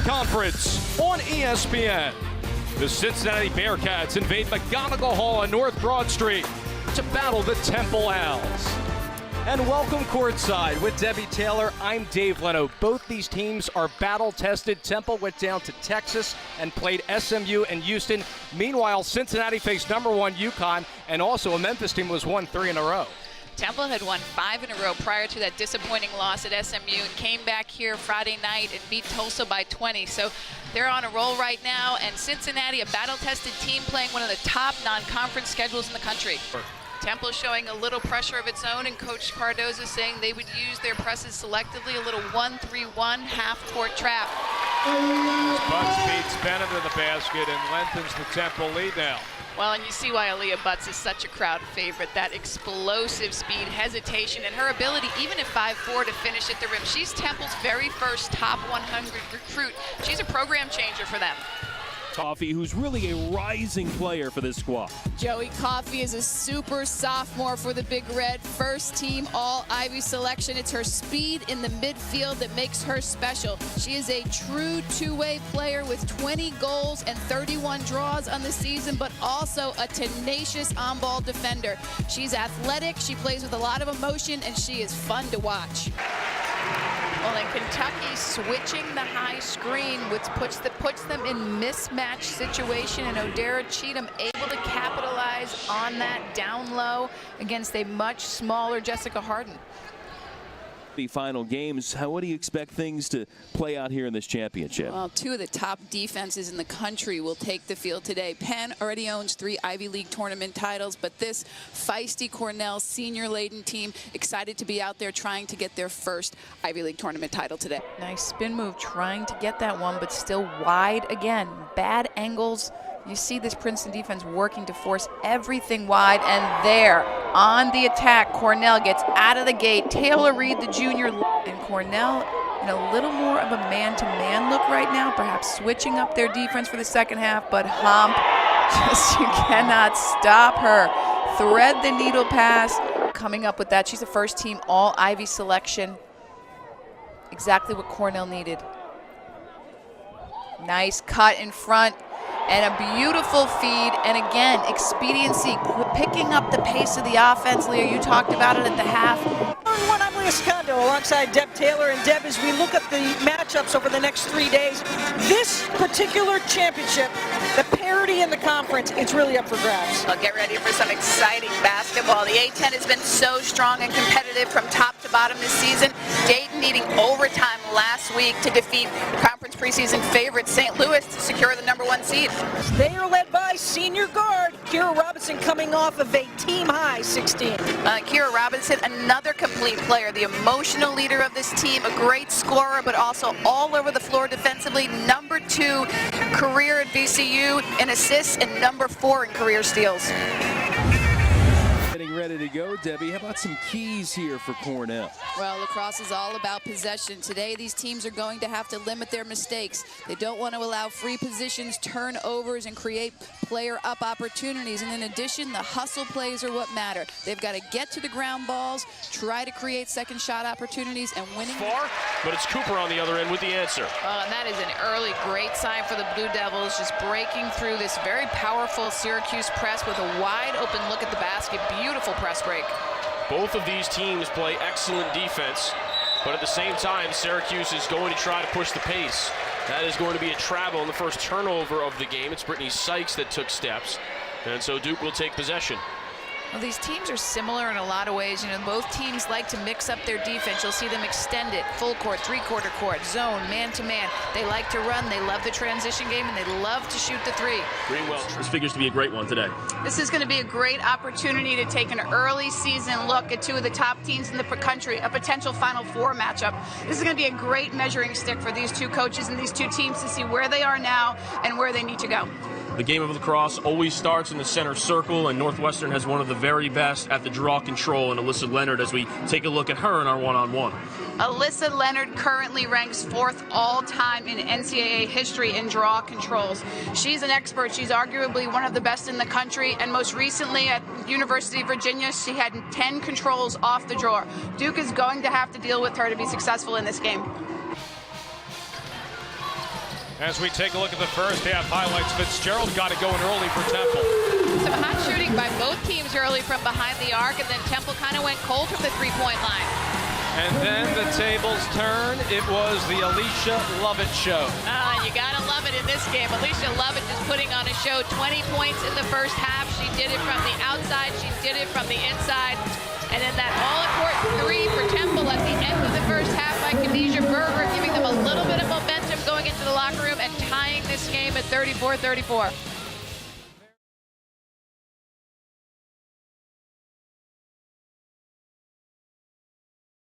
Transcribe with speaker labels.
Speaker 1: Conference on ESPN. The Cincinnati Bearcats invade McGonigal Hall on North Broad Street to battle the Temple Owls. And welcome courtside with Debbie Taylor. I'm Dave Leno. Both these teams are battle-tested. Temple went down to Texas and played SMU and Houston. Meanwhile, Cincinnati faced number 1 UConn, and also a Memphis team was won 3 in a row.
Speaker 2: Temple had won 5 in a row prior to that disappointing loss at SMU and came back here Friday night and beat Tulsa by 20. So they're on a roll right now, and Cincinnati, a battle-tested team playing one of the top non-conference schedules in the country. Temple showing a little pressure of its own, and Coach Cardozo saying they would use their presses selectively, a little 1-3-1 half-court trap.
Speaker 1: Butts beats Bennett in the basket and lengthens the Temple lead now.
Speaker 2: Well, and you see why Aaliyah Butts is such a crowd favorite. That explosive speed, hesitation, and her ability, even at 5'4", to finish at the rim. She's Temple's very first top 100 recruit. She's a program changer for them.
Speaker 3: Coffee, who's really a rising player for this squad.
Speaker 4: Joey Coffey is a super sophomore for the Big Red, first team All-Ivy selection. It's her speed in the midfield that makes her special. She is a true two-way player with 20 goals and 31 draws on the season, but also a tenacious on-ball defender. She's athletic, she plays with a lot of emotion, and she is fun to watch. Well, in Kentucky, switching the high screen, which puts them in mismatch situation, and Odera Cheatham able to capitalize on that down low against a much smaller Jessica Harden.
Speaker 3: The final games, what do you expect things to play out here in this championship?
Speaker 4: Well, 2 of the top defenses in the country will take the field today. Penn already owns 3 Ivy League tournament titles, but this feisty Cornell senior-laden team excited to be out there trying to get their first Ivy League tournament title today. Nice spin move trying to get that one, but still wide again. Bad angles. You see this Princeton defense working to force everything wide, and there, on the attack, Cornell gets out of the gate. Taylor Reed, the junior, and Cornell in a little more of a man-to-man look right now, perhaps switching up their defense for the second half, but Hump, just you cannot stop her. Thread the needle pass, coming up with that. She's a first-team All-Ivy selection. Exactly what Cornell needed. Nice cut in front. And a beautiful feed, and again, expediency, picking up the pace of the offense. Leah, you talked about it at the half.
Speaker 5: I'm Leah Scondo alongside Deb Taylor. And Deb, as we look at the matchups over the next 3 days, this particular championship, the parity in the conference, it's really up for grabs.
Speaker 2: Well, get ready for some exciting basketball. The A-10 has been so strong and competitive from top to bottom this season. Dayton needing overtime last week to defeat conference preseason favorite St. Louis to secure the number 1 seed.
Speaker 5: They are led by senior guard Kira Robinson, coming off of a team-high 16.
Speaker 2: Kira Robinson, another complete player, the emotional leader of this team, a great scorer, but also all over the floor defensively. Number 2 career at VCU in assists and number 4 in career steals.
Speaker 3: Getting ready to go, Debbie. How about some keys here for Cornell?
Speaker 4: Well, lacrosse is all about possession. Today, these teams are going to have to limit their mistakes. They don't want to allow free positions, turnovers, and create player-up opportunities. And in addition, the hustle plays are what matter. They've got to get to the ground balls, try to create second shot opportunities, and winning.
Speaker 6: Far, but it's Cooper on the other end with the answer.
Speaker 2: And that is an early great sign for the Blue Devils, just breaking through this very powerful Syracuse press with a wide open look at the basket. Beautiful press break.
Speaker 6: Both of these teams play excellent defense, but at the same time, Syracuse is going to try to push the pace. That is going to be a travel in the first turnover of the game. It's Brittany Sykes that took steps, and so Duke will take possession.
Speaker 2: Well, these teams are similar in a lot of ways. You know, both teams like to mix up their defense. You'll see them extend it, full court, three-quarter court, zone, man-to-man. They like to run, they love the transition game, and they love to shoot the 3.
Speaker 6: Greenwell.
Speaker 7: This figures to be a great one today.
Speaker 8: This is going to be a great opportunity to take an early season look at 2 of the top teams in the country, a potential Final Four matchup. This is going to be a great measuring stick for these 2 coaches and these 2 teams to see where they are now and where they need to go.
Speaker 7: The game of lacrosse always starts in the center circle, and Northwestern has one of the very best at the draw control in Alyssa Leonard as we take a look at her in our one-on-one.
Speaker 8: Alyssa Leonard currently ranks 4th all-time in NCAA history in draw controls. She's an expert. She's arguably one of the best in the country, and most recently at University of Virginia, she had 10 controls off the draw. Duke is going to have to deal with her to be successful in this game.
Speaker 1: As we take a look at the first half highlights, Fitzgerald got it going early for Temple.
Speaker 2: Some hot shooting by both teams early from behind the arc, and then Temple kind of went cold from the three-point line.
Speaker 1: And then the tables turn. It was the Alicia Lovett show.
Speaker 2: You gotta love it in this game. Alicia Lovett is putting on a show. 20 points in the first half. She did it from the outside. She did it from the inside. And then that all-important three for Temple at the end of the first half by Khadijah Berger, giving them a little bit of momentum going into the locker room and tying this game at 34-34.